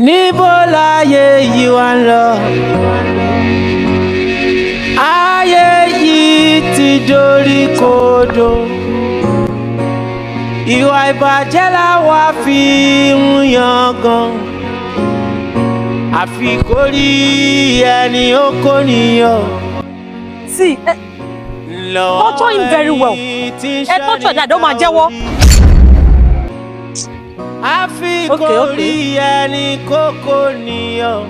níbo láyé yìí wá ń lọ ayé yìí ti dorí kodò ìwà ìbàjẹ́ làwa fi ń yangàn àfi kó rí ẹni ó kó níyàn. See, torture him very well. Torture that don't jẹ́wọ́. àfi kó rí ẹni kókó níyàn.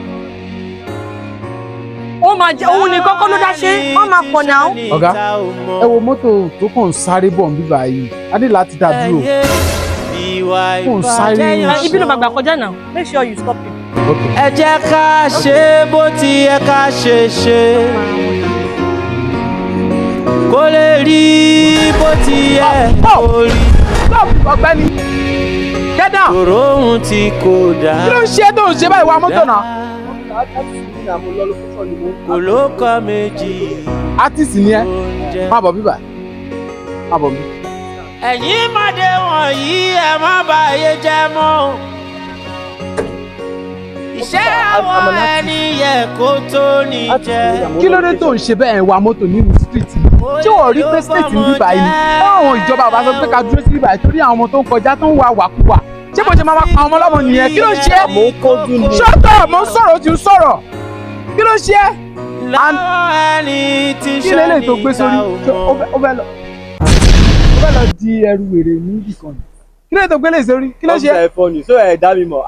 Ó máa jẹ́ òun ní kọ́kọ́ ló dá ṣe, wọ́n máa pọ̀ náà. Ọ̀gá, ẹ wo mọ́tò tó kàn ń sáré bọ̀ ń bíbá yìí, a ní láti dá dúró. Kò ń sáré rìn. Ibi ló máa gbà kọjá náà, make sure you stop him. Ẹ jẹ́ ká ṣe bó ti yẹ ká ṣe ṣe. Kó lè rí bó ti yẹ kó rí. Ọ̀gbẹ́ni, get down. Tòró ohun tí kò dáa. Kí ló ń ṣe tó ń ṣe báyìí wa mọ́tò náà? Kò ló kọ́ méjì. Artist ni ẹ, má bọ̀ bíbá, má bọ̀ bí. Ẹ̀yin mọ̀dé wọ̀nyí ẹ má bàyé jẹ́ mọ́. Iṣẹ́ àwọn ẹni yẹ kó tó ní jẹ́. Kí ló dé tó ń ṣe bẹ́ẹ̀ wa mọ́tò nínú street? Ṣé wọ́n rí pé state ní bíbá yìí? Báwọn ìjọba àbá sọ pé ká dúró sí bíbá yìí torí àwọn ọmọ tó ń kọjá tó ń wa wàkúwà. Ṣé mo ṣe máa pa ọmọ ọlọ́mọ nìyẹn? Kí ló ṣe? Mo ń kójú ni. Ṣọ́tọ̀, mo ń sọ̀rọ̀, ó ti ń sọ̀rọ̀. Kí ló ṣe? Kí lélẹ̀ tó gbé sórí? Ó fẹ́ lọ di ẹrù wèrè níbì kan. Kí ló tó gbé lè sórí? Kí ló ṣe? Ọ̀sẹ̀ ẹ̀fọ́ ni, so ẹ̀ dá mi mọ̀.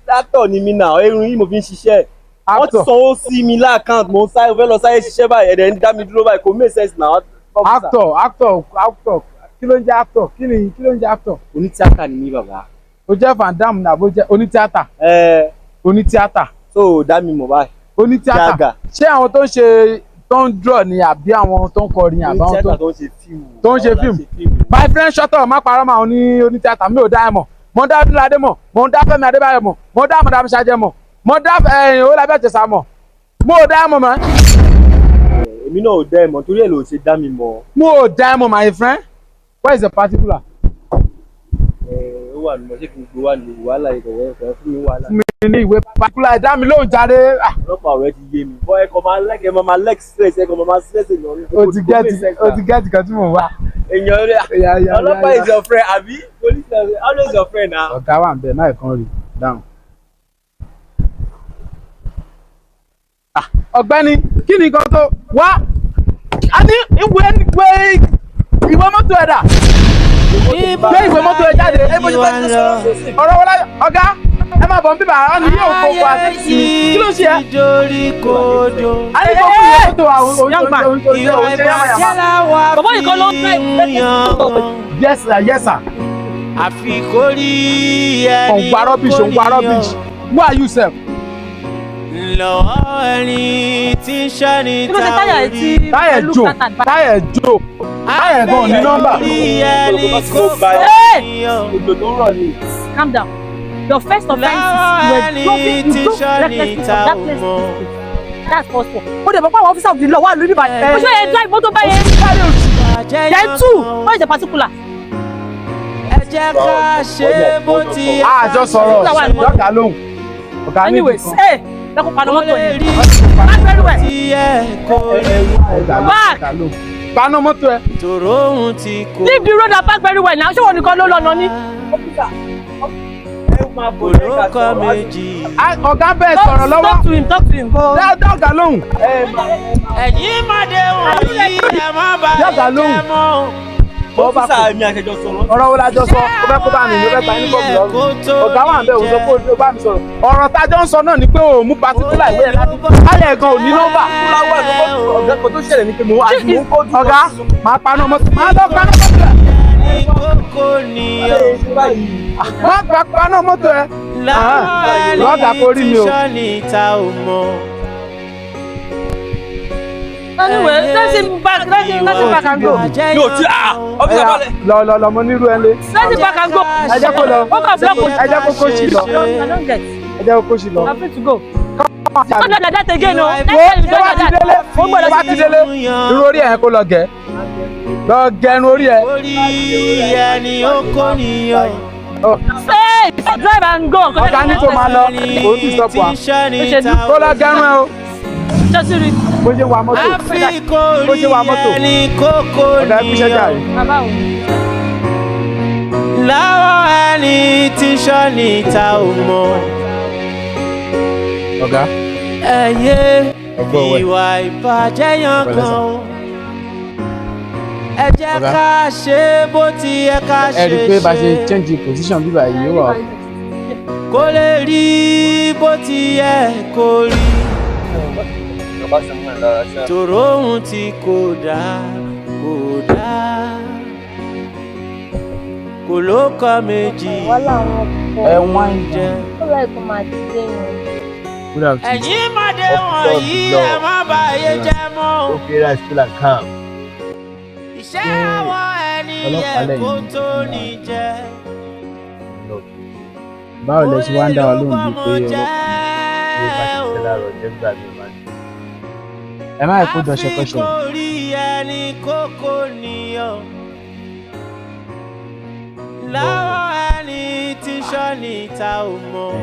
Actor ni mi náà, irun yìí mo fi ń ṣiṣẹ́. Wọ́n ti sanwó sí mi láàkáǹtì, mo fẹ́ lọ sáyé ṣiṣẹ́ báyìí, ẹ̀dẹ̀ ń dá mi dúró báyìí, kò make sense náà. Actor. Kí ló ń jẹ́ actor? Kí ló ń jẹ́ actor? Onítíátà ni mí bàbá. O jẹ́ Van Damme náà bó jẹ́ onítíátà. Onítíátà. So dá mi mọ̀ báyìí. Onítíátà. Ṣé àwọn tó ń ṣe tó ń draw ni àbí àwọn tó ń kọrin àbí àwọn tó ń ṣe fíìmù. My friend shut up, má parọ́ máa ní onítíátà mi ò dá ẹ mọ̀. Mo dá Odunlade mọ̀, mo dá Fẹ́mi Adébáyọ̀ mọ̀, mo dá Madam Sajẹ mọ̀, mo dá Owolabi Ajasa mọ̀. Mo ò dá ẹ mọ̀ mọ́. Èmi náà ò dá ẹ mọ̀ torí ẹ̀ ló ṣe dá mi mọ̀. Mo ò dá ẹ mọ̀ my friend. Where is the particular? Ó wà ní mo ṣé kí n gbé wà ní wàhálà ìkọ̀wé fún mi wàhálà. Fún mi ní ìwé particular ẹ̀dá mi lóhùn jáde. Ọlọ́pàá ọ̀rẹ́ ti yé mi. Bọ́ ẹ̀kọ́ máa lẹ́k stress ẹ̀kọ́ máa stress èèyàn. O ti gẹ́ẹ̀tì kan tí mò ń wá. Èèyàn rẹ̀ ọlọ́pàá is your friend àbí? Police is always your friend na. Ọ̀gá wà ń bẹ̀ máa kàn rí dáhùn. Ọ̀gbẹ́ni, kí ni nǹkan tó wá? A ní ìwé mọ́tò ẹ̀dá. Gbé ìwé mọ́tò ẹ̀ jáde. Ọ̀rọ̀ wọlé ọ̀gá ẹ máa bọ̀ ń bíbà á ní yóò kó pa àtẹ̀sí mi. Kí ló ṣe ẹ́? A ní kó fún ìwé mọ́tò àwọn Bàbá yìí kan ló ń fẹ́. Yes sir. Àfi kó rí ẹni òǹgbà rubbish. Who are you sef? Lọ́wọ́ ẹni tí ń ṣẹ́ni Kí ló ṣe táyà ẹ̀ tí Táyà jò. Táyà gan ní nọ́mbà. Calm down. Your first offense is you drove recklessly from that place to this place. That's first one. Ó dẹ̀ bọ́ pé àwọn officer of the law wà lórí ìbàdàn. Oṣù yẹn drive mọ́tò báyẹn. Then two, what is the particular? Ẹ jẹ́ ká ṣe bó ti yẹ. Àjọ sọ̀rọ̀ lọ́gàá lóhùn. Anyways, lẹ́kọ̀ọ́ paná mọ́tò yẹn. Back very well. Back. Paná mọ́tò ẹ. Leave the road and back very well now. Ṣé wọn nìkan ló lọ nọ ní? Olókọ́ méjì. Ọ̀gá bẹ́ẹ̀ sọ̀rọ̀ lọ́wọ́. Talk to him. Dọ́gà lóhùn. Ẹ̀yin mọ̀dé wọ̀nyí ẹ má bàa jẹ́ mọ́. Ọ́físà mi àṣẹjọ sọ̀rọ̀. Ọ̀rọ̀ wo la jọ sọ? Ó fẹ́ kó bá mi, ó fẹ́ gba ẹni kọ́ọ̀bù lọ́rùn. Ọ̀gá wà ń bẹ̀ òun sọ pé ó bá mi sọ̀rọ̀. Ọ̀rọ̀ tájọ́ ń sọ náà ni pé o mú particular ìwé ẹ̀ láti. Alẹ́ gan ò ní nọ́mbà. Ọ̀gá kan tó ṣẹlẹ̀ ni pé mo ń kójú. Ọ̀gá máa paná mọ́tò. Máa lọ paná mọ́tò ẹ̀. Máa gba paná mọ́tò ẹ̀. Lọ́gà kò rí mi o. Anyway, let him back and go. Yóò ti ọ́fíìsà balẹ̀. Lọ mo nílùú ẹ lé. Let him back and go. Ẹ jẹ́ kó lọ. Ẹ jẹ́ kó kó sí lọ. I don't get. Ẹ jẹ́ kó kó sí lọ. I'm free to go. Don't do that again, no. Tó bá ti délé, irú orí ẹ̀ kó lọ gẹ̀. Lọ gẹnu orí ẹ̀. Orí ẹni ó kó níyàn. Say! Drive and go. Ọ̀gá ní tó máa lọ. Òun ti stop wa. Kó lọ gẹrun ẹ o. Jọ́sìrì. Bó ṣe wa mọ́tò. Bó ṣe wa mọ́tò. Ọ̀gá ẹbí ṣẹ́jà rẹ̀. Bàbá o. Láwọ̀ ẹni tí sọ́ni ta ò mọ̀. Ọ̀gá. Ẹyẹ ìwà ìbàjẹ́ yan kan o. Ẹ jẹ́ ká ṣe bó ti yẹ ká ṣe ṣe. Ẹ rí i pé bá ṣe change position bíbá yìí wà. Kó lè rí bó ti yẹ kó rí. Tòró ohun tí kò dáa kò dáa. Kò ló kọ méjì Ẹ̀wọ̀n jẹ. Ẹ̀yin mọ̀dé wọ̀nyí ẹ má bàyé jẹ́ mọ́. Iṣẹ́ àwọn ẹni yẹ kó tó ní jẹ. Báwo lẹ ṣe wá ń dá wa lóhùn bíi pé ẹ má kó dọ̀ṣẹ́ kọ́ṣọ́. Àfikórí ẹni kókó nìyàn. Láwọn ẹni tí sọ́ni ta ò mọ̀.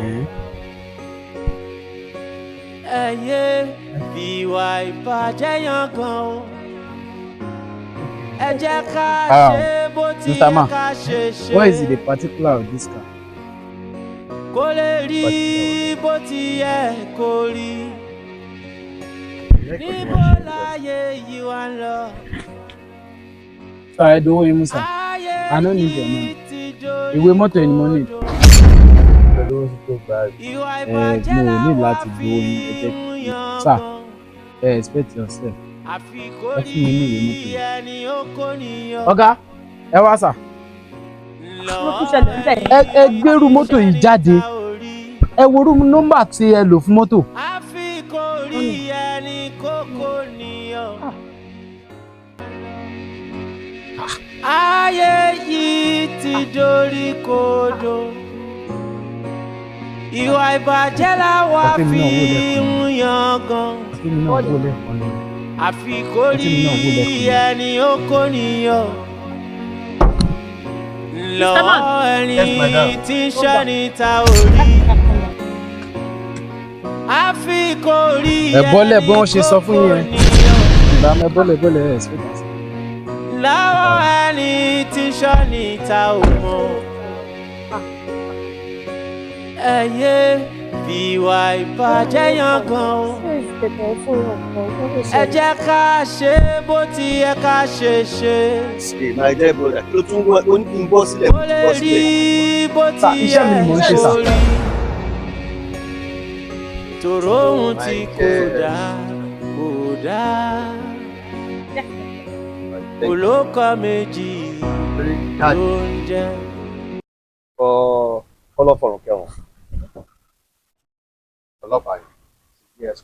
Ẹyẹ ìwà ìbàjẹ́ yan gan o. Ẹ jẹ́ ká ṣe bó ti yẹ ká ṣe ṣe. What is the particular of this car? Kó lè rí bó ti yẹ kó rí. Níbo láyé yìí wá ń lọ? Sorry, don't worry, Musa. I don't need your money. Ìwé mọ́tò ẹni mo need. Mo ní láti gbowó ní ẹgbẹ́ sir, expect yourself. Ẹ fún mi ní ìwé mọ́tò. Ọ̀gá, ẹ wá sà. Ẹ gbérú mọ́tò yìí jáde. Ẹ worú nọ́mbà tí ẹ lò fún mọ́tò. Ayé yìí ti dorí kodò. Ìwà ìbàjẹ́ la wá fi ń yangàn. Àfikórí ẹni ó kó nìyàn. Lọ ẹni tí ń ṣẹ́ni ta orí. Àfikórí ẹni ó kó nìyàn. Ẹ bọ́lẹ̀ bí wọ́n ṣe sọ fún yín. Ìbámu ẹ bọ́lẹ̀ ẹ̀ ṣe. Láwọn ẹni tí ń ṣọ́ni ta ò mọ̀. Ẹyẹ ìwà ìbàjẹ́ yan gan o. Ẹ jẹ́ ká ṣe bó ti yẹ ká ṣe ṣe. Kó lè rí bó ti yẹ kó rí. Tòró ohun tí kò dáa kò dáa. Olókọ méjì ló ń jẹ. Kọ́lọ́ fọ̀rọ̀ kẹwọn. Ọlọ́pàá yìí. Yes.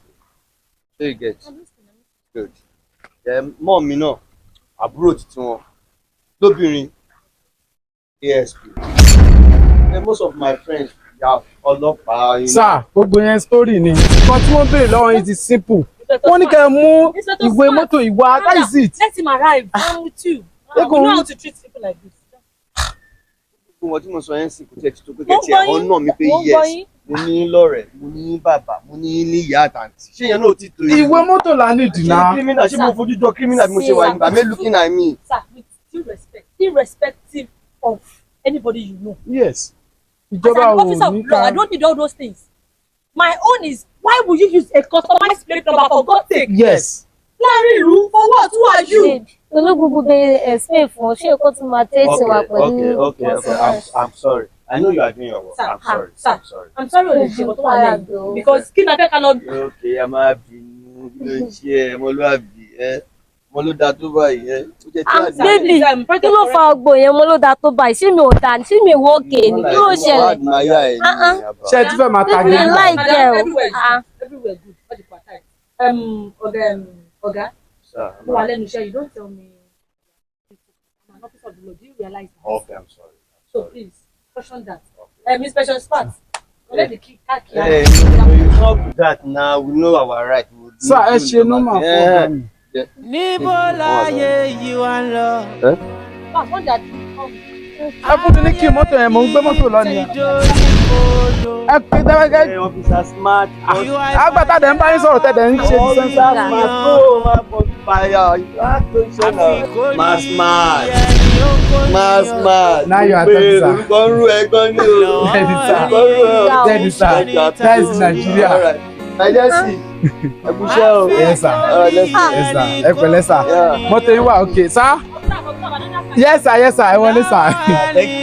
So you get. Good. Mọ́ mi náà, àbúrò títí wọn. Lóbìnrin, ASP. Most of my friends, ọlọ́pàá. Sir, gbogbo yẹn story ni. Nǹkan tí wọ́n béèrè lọ́wọ́ yín ti simple. Wọ́n ní kẹ́ ẹ mú ìwé mọ́tò ìwà. That is it. Let him arrive. I'm with you. We know how to treat people like this. Gbogbo tí mo sọ yẹn sì kò tẹ̀ tó pé kẹ́tì ẹ̀ ọ̀nà mi pé yes. Mo ní lọ́rẹ̀, mo ní bàbá, mo ní níyà àtàntì. Ṣé yẹn náà ti tó yìí? Ìwé mọ́tò là ní ìdìnnà. Ṣé mo fojú jọ criminal bí mo ṣe wà nígbà mẹ́ looking at me? Sir, with due respect, irrespective of anybody you know. Yes. As an officer of law, I don't need all those things. My own is, why would you use a customized plate number for God's sake? Yes. Larry Ru, for what? Who are you? Olúgbogbo bẹ explain fún ṣé kó tún máa tẹ́tí wa pẹ̀lú. Okay. I'm sorry. I know you are doing your work. I'm sorry. I'm sorry Olùṣe but wà lẹ́yìn because kí ni abẹ́ ká lọ. Okay, a máa bínú ló ń ṣe ẹ ọmọlúwàbí ẹ mo ló da tó báyìí ẹ. Bébì kí ló fa ọgbọ yẹn mo ló da tó báyìí sí mi ò dá sí mi wọ òkè ni kí ló ṣẹlẹ̀. Ṣé ẹ ti fẹ́ máa ta mi láì jẹ́ o. Everywhere good. What the part time? Ọ̀gá. Mo wà lẹ́nu iṣẹ́, you don't tell me. I'm an officer of the law. Do you realize that? Okay, I'm sorry. So please, caution that. Miss Special Spats, let the key car key. Hey, no, you talk to that now. We know our right. Sir, ẹ ṣe normal fún mi. Níbo láyé yìí wá ń lọ? But when that come, ẹ fún mi ní kí mọ́tò yẹn mò ń gbé mọ́tò lọ nìyẹn. ẹ pé dáwẹ́gẹ́. Officer smart. Àgbàtà dẹ̀ ń bá yín sọ̀rọ̀ tẹ̀dẹ̀ ń ṣe Officer smart. Oh, my God, fire. Smart. Now you are talking, sir. Orúkọ ń rú ẹgbọ́n ní o. Bẹ́ẹ̀ni sá. Bẹ́ẹ̀ni sá. That is Nigeria. Majesty. Ẹ kú iṣẹ́ o. Yes sir. Let's go. Yes sir. Ẹ pẹ̀lẹ́ sá. Mọ́tò yín wà okay sá. Yes sir, yes sir. Ẹ wọlé sá.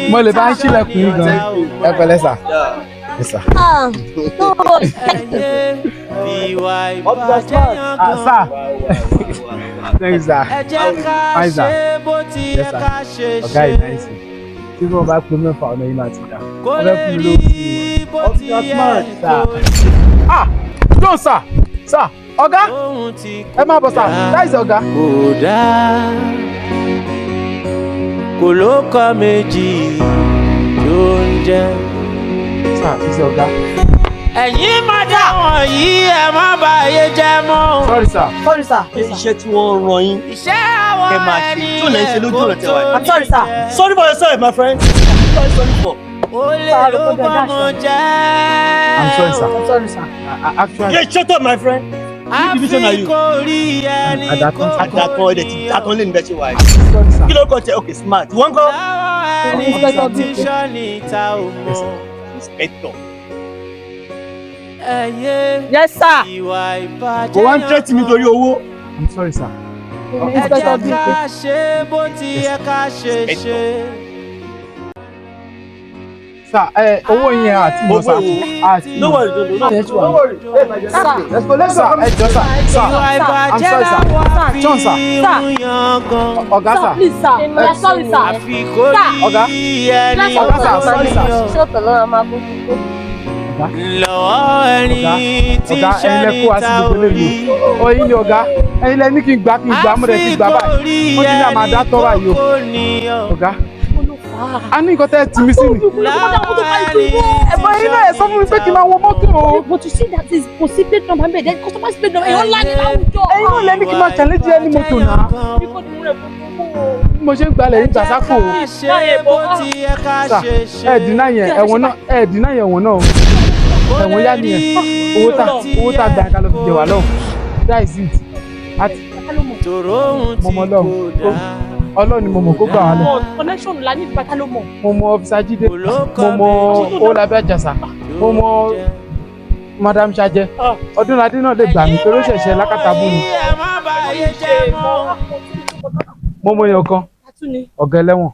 Mo lè bá ń ṣílẹ̀kùn yín gan. Ẹ pẹ̀lẹ́ sá. Yes sir. Officer smart. Sir. Thank you sir. Fine sir. Yes sir. Ọ̀gá yìí náà ṣe. Tí wọ́n bá pè mẹ́fà ọ̀nà yìí máa ti dà. Wọ́n fẹ́ fún mi lóòótọ́. Officer smart. Ah! John sir. Sir. Ọ̀gá. Ẹ máa bọ̀ sir. That is ọ̀gá. Kódà kò ló kọ́ méjì tó ń jẹ́. Sir, this is ọ̀gá. Ẹ̀yin máa dá wọ̀nyí ẹ má bàyé jẹ́ mọ́. Sorry sir. Sorry sir. Iṣẹ́ tí wọ́n rán yín. Iṣẹ́ àwọn Ẹ máa ṣe. ẹni Tí ò lè ṣe lójú ọ̀nà tẹ̀wá. I'm sorry sir. Sorry for yourself, my friend. Sorry for. ó lè ló bọ́mọ jẹ́. I'm sorry sir. I'm sorry sir. Actually. Yeah, shut up, my friend. division are you? Àfikórí ẹni Àdàkàn. Àdàkàn ẹ̀dẹ̀ tí dàkàn lè ní bẹ́ẹ̀ ṣe wà yìí. Sorry sir. Kí ló kọ́ tẹ? Okay, smart. Wọ́n kọ́. láwọn ẹni tí sọ́ni ta ò mọ̀. Inspector. Ẹyẹ Yes sir. ìwà ìbàjẹ́ Kò wá ń tẹ́tí mi torí owó. I'm sorry sir. ẹ jẹ́ ká ṣe bó ti yẹ ká ṣe ṣe. Sir, owó yẹn àti mo sir. No worry, no worry. Let's go. Sir, ẹ jọ̀ọ́ sir. Sir, ìwà I'm ìbàjẹ́ sorry sir. làwọn fi John, sir. ń yan gan. Ọ̀gá Sir, sir. please sir. I'm sorry sir. Àfikórí Ọ̀gá. ẹni Ọ̀gá sir, sorry sir. Ṣọ́tọ̀ lọ́wọ́ máa bójú tó. lọ́wọ́ ẹni tí Ọ̀gá ẹ̀yin lẹ sẹ́ni kó wá ta sí ò gbogbo rí. eléyìí o. Ẹ̀yin ni ọ̀gá. Ẹ̀yin lẹ ní kí n gbà mo dẹ̀ ti gbà báyìí. Wọ́n ti ní àmà dá tọ́ báyìí o. Ọ̀gá. A ní nǹkan tẹ́ ẹ tì mí sí ni. Ẹ̀gbọ́n yín náà ẹ̀ sọ fún mi pé kí n máa wọ mọ́tò o. But you see that is possible plate number mbẹ then customer plate number èèyàn ńlá ní láwùjọ. Ẹ̀yin náà lẹ ní kí n máa challenge ẹni mọ́tò náà. Bí mo ṣe ń gbalẹ̀ yín gbàsákò o. Sà, ẹ̀ dínà yẹn ẹ̀wọ̀n náà ẹ̀wọ̀n náà o. Ẹ̀wọ̀n yá nìyẹn. Owó tá gbà ká lọ fi jẹ wà lọ́wọ́. That is it. Àti mọ̀mọ́ lọ́wọ́. Ọlọ́run ni mo mọ̀ kó gbà wá lọ. Connection la ní ìbátan ló mọ̀. Mo mọ̀ Officer Jídé, mo mọ̀ Owolabi Ajasa, mo mọ̀ Madam Sajẹ. Odunlade náà lè gbà mí torí ó ṣẹ̀ṣẹ̀ lákàtàbù ni. Mo mọ̀ èèyàn kan, ọ̀gá ẹlẹ́wọ̀n.